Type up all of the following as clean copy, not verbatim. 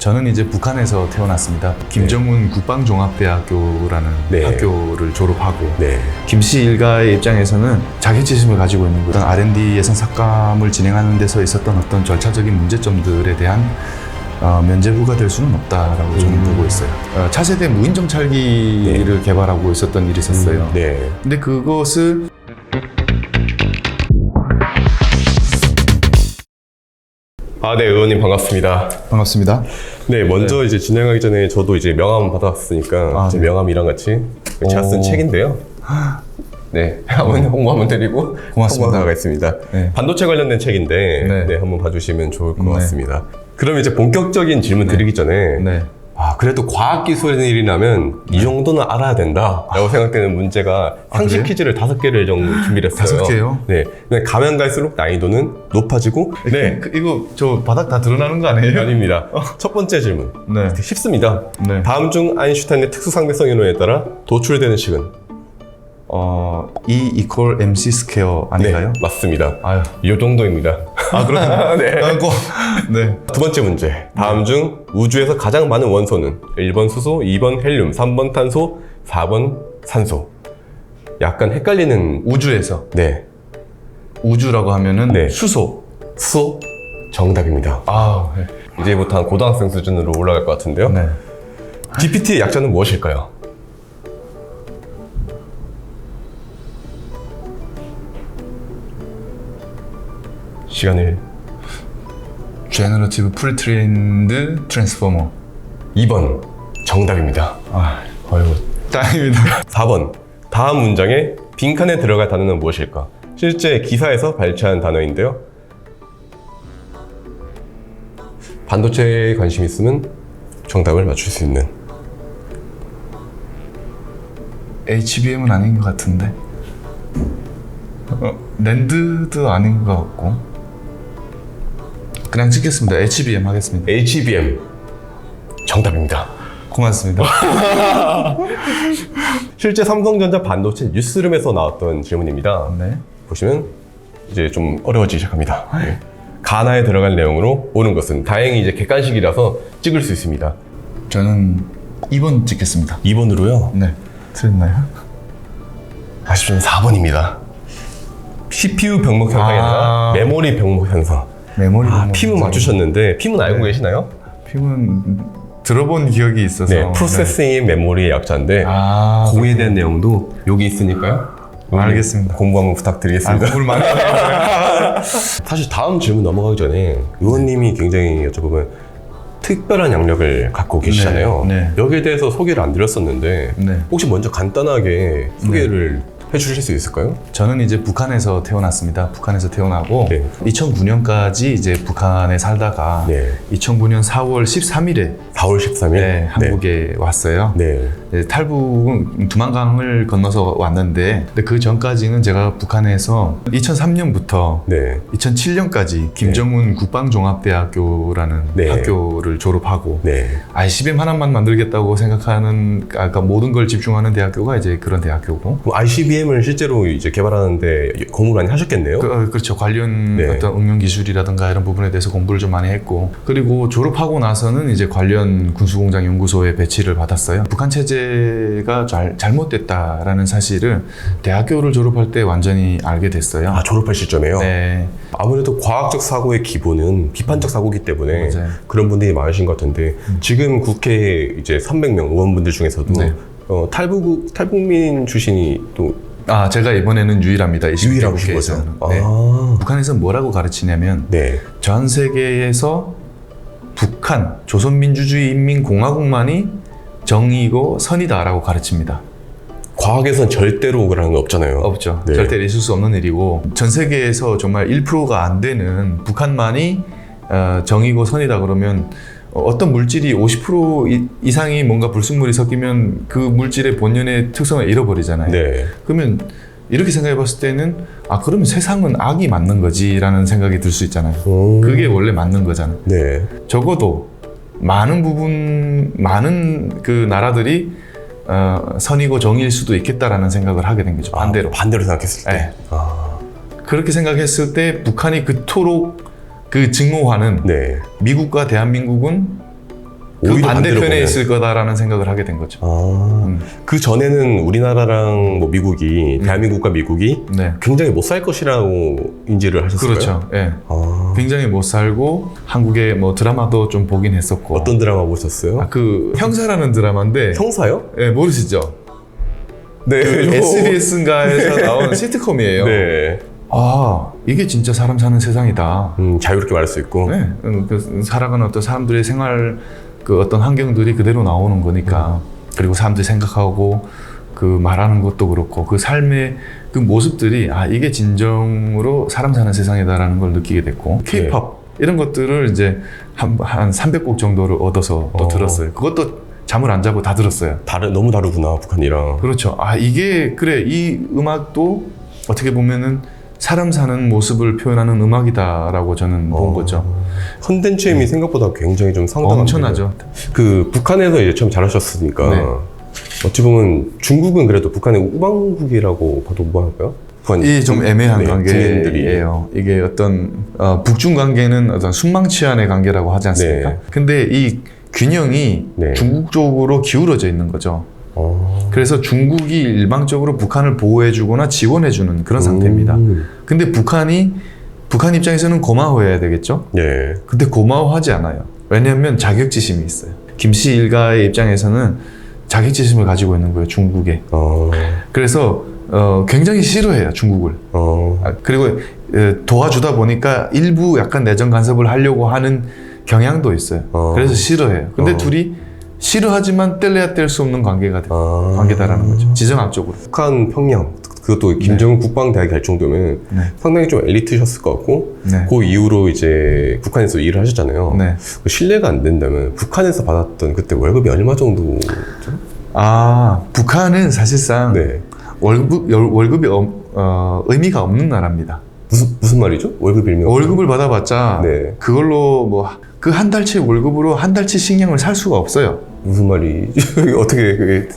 저는 이제 북한에서 태어났습니다. 김정은 국방종합대학교라는 네. 학교를 졸업하고 네. 김씨 일가의 입장에서는 자격지심을 가지고 있는 어떤 R&D 예산 삭감을 진행하는 데서 있었던 어떤 절차적인 문제점들에 대한 면제부가 될 수는 없다라고 저는 보고 있어요. 차세대 무인정찰기를 개발하고 있었던 일이 있었어요. 네. 근데 그것을 네, 의원님 반갑습니다. 반갑습니다. 네, 먼저 이제 진행하기 전에 저도 이제 명함 받았으니까 이제 네. 명함이랑 같이 제가 쓴 오. 책인데요. 네, 한번 홍보 한번 드리고 고맙습니다. 나가겠습니다. 네. 반도체 관련된 책인데 네. 네, 한번 봐주시면 좋을 것 네. 같습니다. 그럼 이제 본격적인 질문 드리기 전에 네. 그래도 과학기술의 일이라면 이 정도는 알아야 된다라고 생각되는 문제가 상식 그래요? 퀴즈를 5개를 정도 준비를 했어요. 5개요? 네. 근데 가면 갈수록 난이도는 높아지고 네. 이거 저 바닥 다 드러나는 거 아니에요? 아닙니다. 첫 번째 질문. 네. 쉽습니다. 네. 다음 중 아인슈타인의 특수상대성 이론에 따라 도출되는 식은? E equal MC 스퀘어 아닌가요? 네, 맞습니다. 아유. 이 정도입니다. 그렇구나. 네. 네. 두 번째 문제. 다음 중 우주에서 가장 많은 원소는 1번 수소, 2번 헬륨, 3번 탄소, 4번 산소. 약간 헷갈리는 우주에서 네. 우주라고 하면은 네. 수소. 수소 정답입니다. 네. 이제부터 한 고등학생 수준으로 올라갈 것 같은데요. 네. GPT의 약자는 무엇일까요? 시간을 Generative Pre-trained Transformer. 2번 정답입니다. 아이고. 다행입니다. 4번 다음 문장에 빈칸에 들어갈 단어는 무엇일까? 실제 기사에서 발췌한 단어인데요. 반도체에 관심 있으면 정답을 맞출 수 있는. HBM은 아닌 것 같은데. 랜드도 아닌 것 같고. 그냥 찍겠습니다. HBM 하겠습니다. HBM 정답입니다. 고맙습니다. 실제 삼성전자 반도체 뉴스룸에서 나왔던 질문입니다. 네. 보시면 이제 좀 어려워지기 시작합니다. 네. 가나에 들어갈 내용으로 오는 것은 다행히 이제 객관식이라서 찍을 수 있습니다. 저는 2번 찍겠습니다. 2번으로요. 네. 틀렸나요? 아쉽지만 4번입니다. CPU 병목 현상이 아니라 메모리 병목 현상. 메모리 핌은 맞추셨는데 핌은 알고 계시나요? 핌은 들어본 기억이 있어서. 네, 프로세싱인 메모리의 약자인데 그거에 대한 내용도 여기 있으니까요. 알겠습니다. 공부 한번 부탁드리겠습니다. 공부를 많이 해요. 사실 다음 질문 넘어가기 전에 의원님이 굉장히 여쭤보면 특별한 양력을 갖고 계시잖아요. 네. 여기에 대해서 소개를 안 드렸었는데 네. 혹시 먼저 간단하게 소개를 해주실 수 있을까요? 저는 이제 북한에서 태어났습니다. 북한에서 태어나고 네. 2009년까지 이제 북한에 살다가 네. 2009년 4월 13일에 4월 13일? 네, 한국에 왔어요. 네. 네, 탈북은 두만강을 건너서 왔는데 근데 그 전까지는 제가 북한에서 2003년부터 네. 2007년까지 김정은 국방종합대학교라는 네. 학교를 졸업하고 네. ICBM 하나만 만들겠다고 생각하는 그러니까 모든 걸 집중하는 대학교가 이제 그런 대학교고 그럼 ICBM을 실제로 이제 개발하는데 공부를 많이 하셨겠네요? 그렇죠. 관련 네. 어떤 응용 기술이라든가 이런 부분에 대해서 공부를 좀 많이 했고 그리고 졸업하고 나서는 이제 관련 군수공장 연구소에 배치를 받았어요. 북한 체제가 잘못됐다라는 사실을 대학교를 졸업할 때 완전히 알게 됐어요. 졸업할 시점에요? 네. 아무래도 과학적 사고의 기본은 비판적 사고이기 때문에 맞아요. 그런 분들이 많으신 것 같은데 지금 국회 이제 300명 의원분들 중에서도 네. 탈북민 출신이 또 제가 이번에는 유일합니다. 유일하신 거죠? 네. 북한에서 뭐라고 가르치냐면 네. 전 세계에서 북한 조선민주주의인민공화국만이 정의고 선이다라고 가르칩니다. 과학에선 절대로 그런 거 없잖아요. 없죠. 네. 절대 있을 수 없는 일이고 전 세계에서 정말 1%가 안 되는 북한만이 정의고 선이다 그러면 어떤 물질이 50% 이상이 뭔가 불순물이 섞이면 그 물질의 본연의 특성을 잃어버리잖아요. 네. 그러면 이렇게 생각해 봤을 때는 그러면 세상은 악이 맞는 거지라는 생각이 들 수 있잖아요. 그게 원래 맞는 거잖아요. 네. 적어도 많은 그 나라들이 선이고 정의일 수도 있겠다라는 생각을 하게 된 거죠. 반대로. 반대로 생각했을 때. 네. 그렇게 생각했을 때 북한이 그토록 그 증오하는 네. 미국과 대한민국은 그 오히려 반대로 반대편에 보면. 있을 거다라는 생각을 하게 된 거죠. 그 전에는 우리나라랑 뭐 미국이 대한민국과 미국이 네. 굉장히 못 살 것이라고 인지를 하셨어요. 그렇죠. 예. 굉장히 못 살고 한국의 뭐 드라마도 좀 보긴 했었고. 어떤 드라마 보셨어요? 그 형사라는 드라마인데 형사요? 예, 모르시죠? 네. SBS인가에서 나온 시트콤이에요. 네. 아, 이게 진짜 사람 사는 세상이다. 자유롭게 말할 수 있고. 네. 그 살아가는 어떤 사람들의 생활 그 어떤 환경들이 그대로 나오는 거니까. 그리고 사람들이 생각하고 그 말하는 것도 그렇고 그 삶의 그 모습들이 아, 이게 진정으로 사람 사는 세상이다라는 걸 느끼게 됐고. K-pop 이런 것들을 이제 한 300곡 정도를 얻어서 또 들었어요. 그것도 잠을 안 자고 다 들었어요. 너무 다르구나, 북한이랑. 그렇죠. 아, 이게 그래. 이 음악도 어떻게 보면은 사람 사는 모습을 표현하는 음악이다라고 저는 본 거죠. 컨텐츠 힘이 생각보다 굉장히 좀 상당한데. 엄청나죠. 그 북한에서 이제 처음 잘하셨으니까 네. 어찌 보면 중국은 그래도 북한의 우방국이라고 봐도 뭐할까요? 이 좀 애매한 국민들이. 관계예요. 이게 어떤 북중 관계는 어떤 순망치안의 관계라고 하지 않습니까? 네. 근데 이 균형이 네. 중국 쪽으로 기울어져 있는 거죠. 그래서 중국이 일방적으로 북한을 보호해주거나 지원해주는 그런 상태입니다. 근데 북한 입장에서는 고마워해야 되겠죠? 네. 근데 고마워하지 않아요. 왜냐하면 자격지심이 있어요. 김씨 일가의 입장에서는 자격지심을 가지고 있는 거예요, 중국에. 그래서 굉장히 싫어해요, 중국을. 그리고 도와주다 보니까 일부 약간 내정 간섭을 하려고 하는 경향도 있어요. 그래서 싫어해요. 근데 둘이 싫어하지만 뗄래야 뗄 수 없는 관계다라는 거죠. 지정학적으로. 북한 평양 그것도 김정은 국방대학이 갈 정도면 네. 상당히 좀 엘리트셨을 것 같고 네. 그 이후로 이제 북한에서 일을 하셨잖아요. 네. 신뢰가 안 된다면 북한에서 받았던 그때 월급이 얼마 정도? 아, 북한은 사실상 네. 월급이 의미가 없는 나라입니다. 무슨 말이죠? 월급을 받아봤자 네. 그걸로 뭐 그 한 달치 월급으로 한 달치 식량을 살 수가 없어요. 무슨 말이죠? 어떻게 그게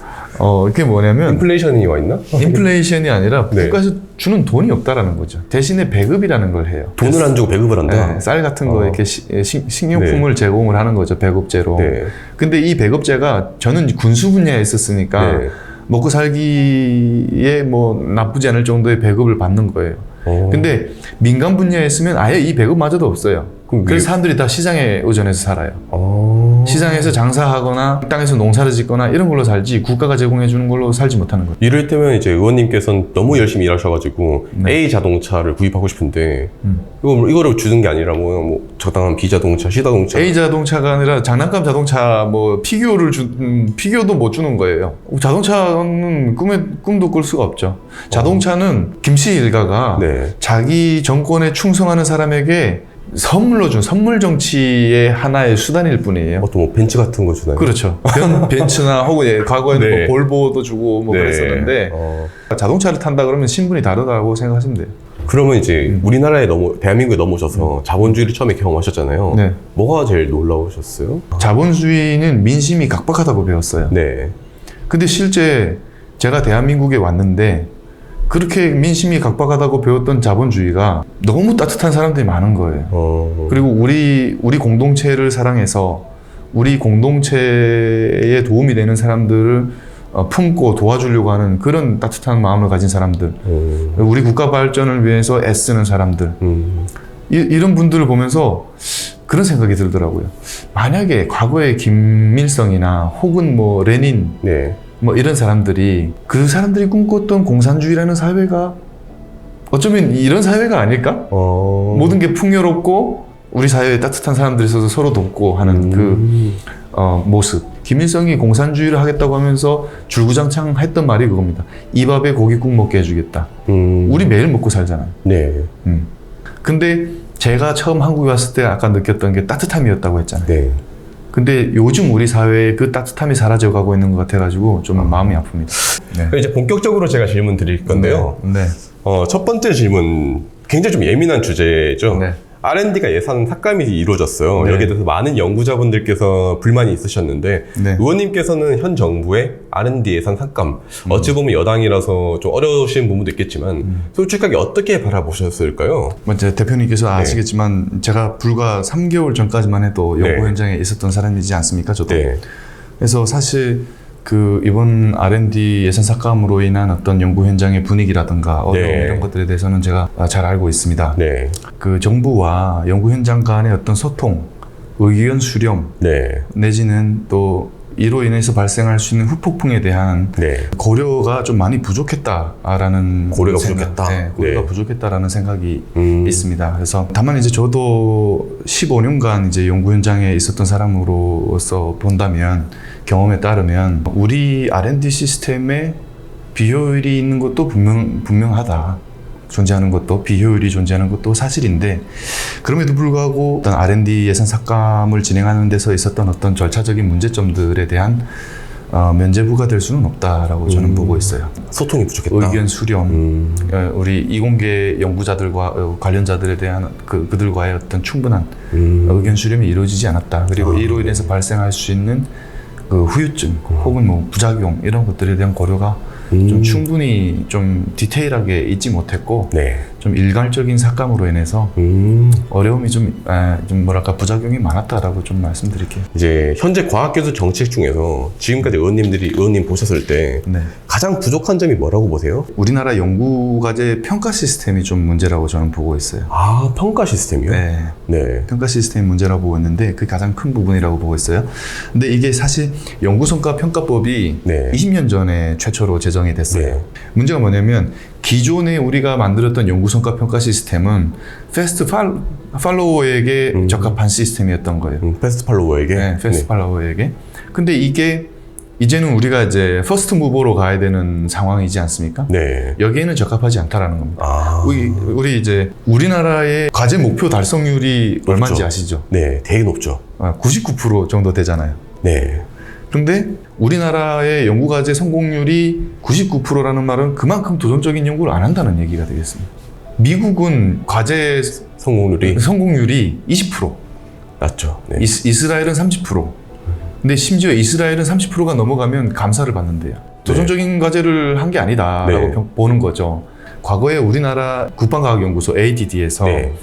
이게 뭐냐면 인플레이션이 와 있나? 인플레이션이 아니라 네. 국가에서 주는 돈이 없다라는 거죠. 대신에 배급이라는 걸 해요. 돈을 안 주고 배급을 한다? 네, 쌀 같은 거 이렇게 식료품을 제공을 하는 거죠. 배급제로. 네. 근데 이 배급제가 저는 군수 분야에 있었으니까 네. 먹고 살기에 뭐 나쁘지 않을 정도의 배급을 받는 거예요. 근데 민간 분야에 있으면 아예 이 배급마저도 없어요. 그래서 사람들이 다 시장에 의존해서 살아요. 시장에서 장사하거나 땅에서 농사를 짓거나 이런 걸로 살지 국가가 제공해 주는 걸로 살지 못하는 거죠. 이럴 때면 이제 의원님께서는 너무 열심히 일하셔가지고 A 자동차를 구입하고 싶은데 이거를 주는 게 아니라 뭐 적당한 B 자동차, C 자동차. A 자동차가 아니라 장난감 자동차 뭐 피규어도 못 주는 거예요. 자동차는 꿈도 꿀 수가 없죠. 자동차는 김씨 일가가 네. 자기 정권에 충성하는 사람에게 선물로 준 선물 정치의 하나의 수단일 뿐이에요. 또 뭐 벤츠 같은 거 주나요? 그렇죠. 벤츠나 혹은 과거에는 네. 뭐 볼보도 주고 뭐 네. 그랬었는데 자동차를 탄다 그러면 신분이 다르다고 생각하시면 돼요. 그러면 이제 우리나라에 대한민국에 넘어오셔서 자본주의를 처음에 경험하셨잖아요. 네. 뭐가 제일 놀라우셨어요? 자본주의는 민심이 각박하다고 배웠어요. 네. 근데 실제 제가 대한민국에 왔는데 그렇게 민심이 각박하다고 배웠던 자본주의가 너무 따뜻한 사람들이 많은 거예요. 그리고 우리 공동체를 사랑해서 우리 공동체에 도움이 되는 사람들을 품고 도와주려고 하는 그런 따뜻한 마음을 가진 사람들, 우리 국가 발전을 위해서 애쓰는 사람들, 이런 분들을 보면서 그런 생각이 들더라고요. 만약에 과거에 김일성이나 혹은 뭐 레닌, 네. 뭐 이런 사람들이 그 사람들이 꿈꿨던 공산주의라는 사회가 어쩌면 이런 사회가 아닐까? 모든 게 풍요롭고 우리 사회에 따뜻한 사람들이 있어서 서로 돕고 하는 그 모습. 김일성이 공산주의를 하겠다고 하면서 줄구장창 했던 말이 그겁니다. 이 밥에 고깃국 먹게 해주겠다. 우리 매일 먹고 살잖아요. 네. 근데 제가 처음 한국에 왔을 때 아까 느꼈던 게 따뜻함이었다고 했잖아요. 네. 근데 요즘 우리 사회에 그 따뜻함이 사라져가고 있는 것 같아가지고 좀 마음이 아픕니다. 네. 그럼 이제 본격적으로 제가 질문 드릴 건데요. 네. 첫 번째 질문 굉장히 좀 예민한 주제죠. 네. R&D가 예산 삭감이 이루어졌어요. 네. 여기에 대해서 많은 연구자분들께서 불만이 있으셨는데 네. 의원님께서는 현 정부의 R&D 예산 삭감 어찌 보면 여당이라서 좀 어려우신 부분도 있겠지만 솔직하게 어떻게 바라보셨을까요? 먼저 대표님께서 아시겠지만 제가 불과 3개월 전까지만 해도 연구 네. 현장에 있었던 사람이지 않습니까? 저도. 네. 그래서 사실 그 이번 R&D 예산 삭감으로 인한 어떤 연구 현장의 분위기라든가 어려움 네. 이런 것들에 대해서는 제가 잘 알고 있습니다. 네. 그 정부와 연구 현장 간의 어떤 소통, 의견 수렴 네. 내지는 또 이로 인해서 발생할 수 있는 후폭풍에 대한 네. 고려가 좀 많이 부족했다라는 고려가 생각, 부족했다? 네, 고려가 네. 부족했다라는 생각이 음. 있습니다. 그래서 다만 이제 저도 15년간 이제 연구 현장에 있었던 사람으로서 본다면 경험에 따르면 우리 R&D 시스템에 비효율이 있는 것도 분명하다. 존재하는 것도 비효율이 존재하는 것도 사실인데 그럼에도 불구하고 어떤 R&D 예산 삭감을 진행하는 데서 있었던 어떤 절차적인 문제점들에 대한 면죄부가 될 수는 없다라고 저는 보고 있어요. 소통이 부족했다. 의견 수렴, 우리 이공계 연구자들과 관련자들에 대한 그들과의 어떤 충분한 의견 수렴이 이루어지지 않았다. 그리고 이로 인해서 발생할 수 있는 그 후유증 혹은 뭐 부작용 이런 것들에 대한 고려가 좀 충분히 좀 디테일하게 있지 못했고 네. 좀 일괄적인 삭감으로 인해서 어려움이 좀 뭐랄까 부작용이 많았다라고 좀 말씀드릴게요. 이제 현재 과학기술 정책 중에서 지금까지 의원님 보셨을 때 네. 가장 부족한 점이 뭐라고 보세요? 우리나라 연구과제 평가 시스템이 좀 문제라고 저는 보고 있어요. 아, 평가 시스템이요? 네. 네. 평가 시스템이 문제라고 보고 있는데 그게 가장 큰 부분이라고 보고 있어요. 근데 이게 사실 연구성과 평가법이 네. 20년 전에 최초로 제정이 됐어요. 네. 문제가 뭐냐면 기존에 우리가 만들었던 연구성과 평가 시스템은 패스트 팔로워에게 적합한 시스템이었던 거예요. 패스트 팔로워에게? 네, 패스트 팔로워에게. 근데 이게 이제는 우리가 이제 퍼스트 무버로 가야 되는 상황이지 않습니까? 네. 여기에는 적합하지 않다라는 겁니다. 아. 우리 이제 우리나라의 과제 목표 달성률이 얼마인지 아시죠? 네, 되게 높죠. 99% 정도 되잖아요. 네. 그런데 우리나라의 연구과제 성공률이 99%라는 말은 그만큼 도전적인 연구를 안 한다는 얘기가 되겠습니다. 미국은 과제 성공률이 20%, 낮죠. 네. 이스라엘은 30%. 근데 심지어 이스라엘은 30%가 넘어가면 감사를 받는데요. 도전적인 과제를 한 게 아니다라고 네. 보는 거죠. 과거에 우리나라 국방과학연구소 ADD에서 네.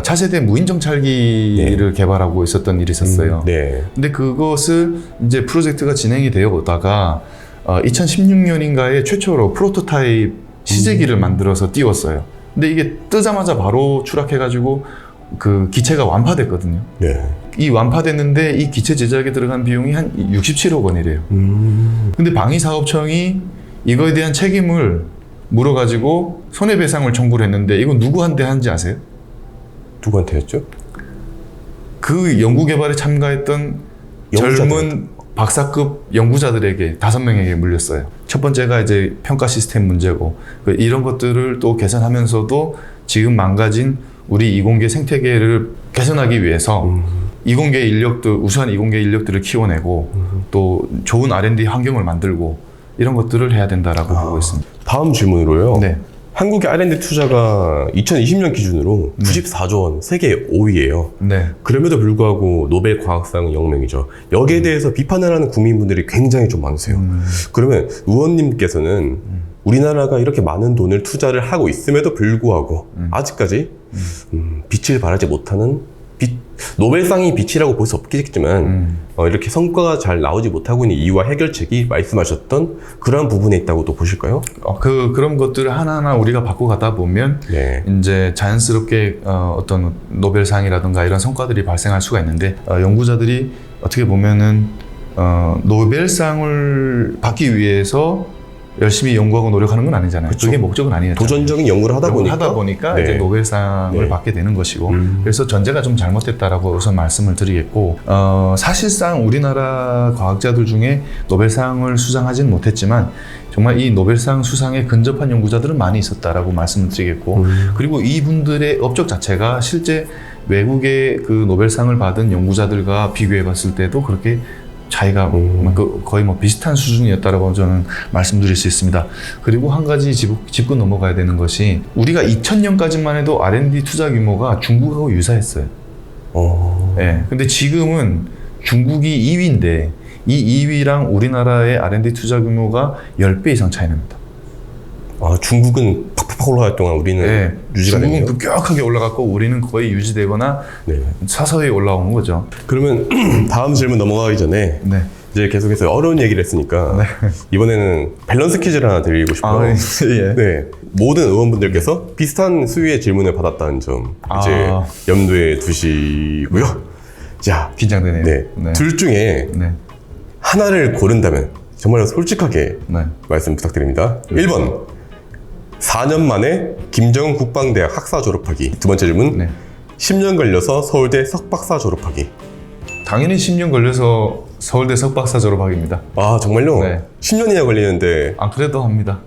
차세대 무인정찰기를 개발하고 있었던 일이 있었어요. 네. 근데 그것을 이제 프로젝트가 진행이 되어 오다가 2016년인가에 최초로 프로토타입 시제기를 만들어서 띄웠어요. 근데 이게 뜨자마자 바로 추락해가지고 그 기체가 완파됐거든요. 네. 이 완파됐는데 이 기체 제작에 들어간 비용이 한 67억 원이래요. 근데 방위사업청이 이거에 대한 책임을 물어가지고 손해배상을 청구를 했는데 이건 누구한테 한지 아세요? 누구한테 했죠? 그 연구개발에 참가했던 젊은 박사급 연구자들에게 5명에게 물렸어요. 첫 번째가 이제 평가 시스템 문제고 이런 것들을 또 개선하면서도 지금 망가진 우리 이공계 생태계를 개선하기 위해서 이공계 인력들, 우수한 이공계 인력들을 키워내고 또 좋은 R&D 환경을 만들고 이런 것들을 해야 된다라고 보고 있습니다. 다음 질문으로요. 네. 한국의 R&D 투자가 2020년 기준으로 94조 원, 세계 5위예요. 네. 그럼에도 불구하고 노벨 과학상 0명이죠. 여기에 대해서 비판을 하는 국민분들이 굉장히 좀 많으세요. 그러면 의원님께서는 우리나라가 이렇게 많은 돈을 투자를 하고 있음에도 불구하고 아직까지 빛을 발하지 못하는 노벨상이 빛이라고 볼 수 없겠지만 이렇게 성과가 잘 나오지 못하고 있는 이유와 해결책이 말씀하셨던 그러한 부분에 있다고 또 보실까요? 그런 것들을 하나하나 우리가 바꿔가다 보면 네. 이제 자연스럽게 어떤 노벨상이라든가 이런 성과들이 발생할 수가 있는데 연구자들이 어떻게 보면은 노벨상을 받기 위해서 열심히 연구하고 노력하는 건 아니잖아요. 그쵸. 그게 목적은 아니에요. 도전적인 연구를 하다 보니까 네. 이제 네. 노벨상을 네. 받게 되는 것이고 그래서 전제가 좀 잘못됐다라고 우선 말씀을 드리겠고 사실상 우리나라 과학자들 중에 노벨상을 수상하지는 못했지만 정말 이 노벨상 수상에 근접한 연구자들은 많이 있었다라고 말씀을 드리겠고 그리고 이분들의 업적 자체가 실제 외국의 그 노벨상을 받은 연구자들과 비교해 봤을 때도 그렇게 차이가 거의 뭐 비슷한 수준이었다라고 저는 말씀드릴 수 있습니다. 그리고 한 가지 짚고 넘어가야 되는 것이 우리가 2000년까지만 해도 R&D 투자 규모가 중국하고 유사했어요. 네, 근데 지금은 중국이 2위인데 이 2위랑 우리나라의 R&D 투자 규모가 10배 이상 차이 납니다. 아, 중국은 팍팍 올라갈 동안 우리는 네, 유지가 중국은 되네요. 급격하게 올라갔고 우리는 거의 유지되거나 네. 서서히 올라오는 거죠. 그러면 다음 질문 넘어가기 전에 네. 이제 계속해서 어려운 얘기를 했으니까 이번에는 밸런스 퀴즈를 하나 드리고 싶어요. 아, 예. 네, 모든 의원분들께서 비슷한 수위의 질문을 받았다는 점 이제 염두에 두시고요. 자, 긴장되네요. 네. 둘 중에 네. 하나를 고른다면 정말 솔직하게 네. 말씀 부탁드립니다. 1번 4년 만에 김정은 국방대학 학사 졸업하기. 두 번째 질문 네. 10년 걸려서 서울대 석박사 졸업하기. 당연히 10년 걸려서 서울대 석박사 졸업하기입니다. 아, 정말요? 네. 10년이나 걸리는데 안 그래도 합니다.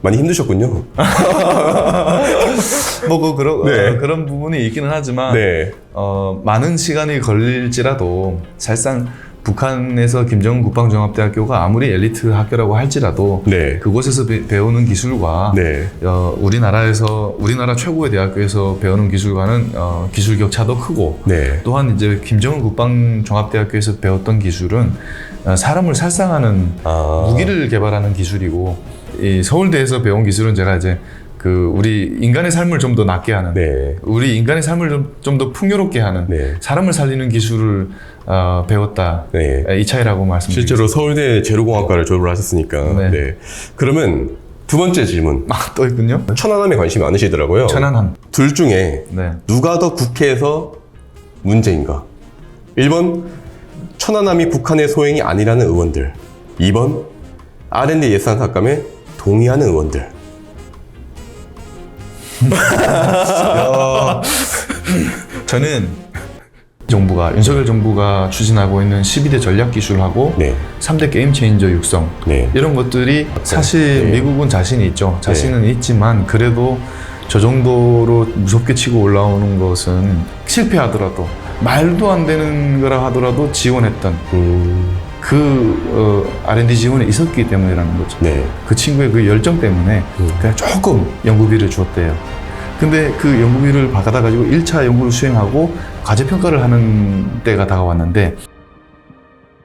많이 힘드셨군요. 뭐 네. 그런 부분이 있기는 하지만 네. 많은 시간이 걸릴지라도 사실상 북한에서 김정은 국방종합대학교가 아무리 엘리트 학교라고 할지라도 네. 그곳에서 배우는 기술과 네. 우리나라 최고의 대학교에서 배우는 기술과는 기술 격차도 크고 네. 또한 이제 김정은 국방종합대학교에서 배웠던 기술은 사람을 살상하는 무기를 개발하는 기술이고 이 서울대에서 배운 기술은 제가 이제 우리 인간의 삶을 좀 더 낫게 하는, 네. 우리 인간의 삶을 좀 더 풍요롭게 하는, 네. 사람을 살리는 기술을 배웠다. 네. 이 차이라고 말씀드립니다. 실제로 서울대 재료공학과를 졸업을 하셨으니까. 네. 네. 그러면 두 번째 질문. 또 있군요. 천안함에 관심이 많으시더라고요. 천안함. 둘 중에 네. 누가 더 국회에서 문제인가? 1번 천안함이 북한의 소행이 아니라는 의원들. 2번 R&D 예산 삭감에 동의하는 의원들. 저는 윤석열 정부가 추진하고 있는 12대 전략기술하고 네. 3대 게임 체인저 육성 네. 이런 것들이 사실 네. 미국은 자신이 있죠. 자신은 있지만 그래도 저 정도로 무섭게 치고 올라오는 것은 실패하더라도 말도 안 되는 거라 하더라도 지원했던 R&D 지원이 있었기 때문이라는 거죠. 네. 그 친구의 그 열정 때문에 그냥 조금 연구비를 주었대요. 근데 그 연구비를 받아가지고 1차 연구를 수행하고 과제평가를 하는 때가 다가왔는데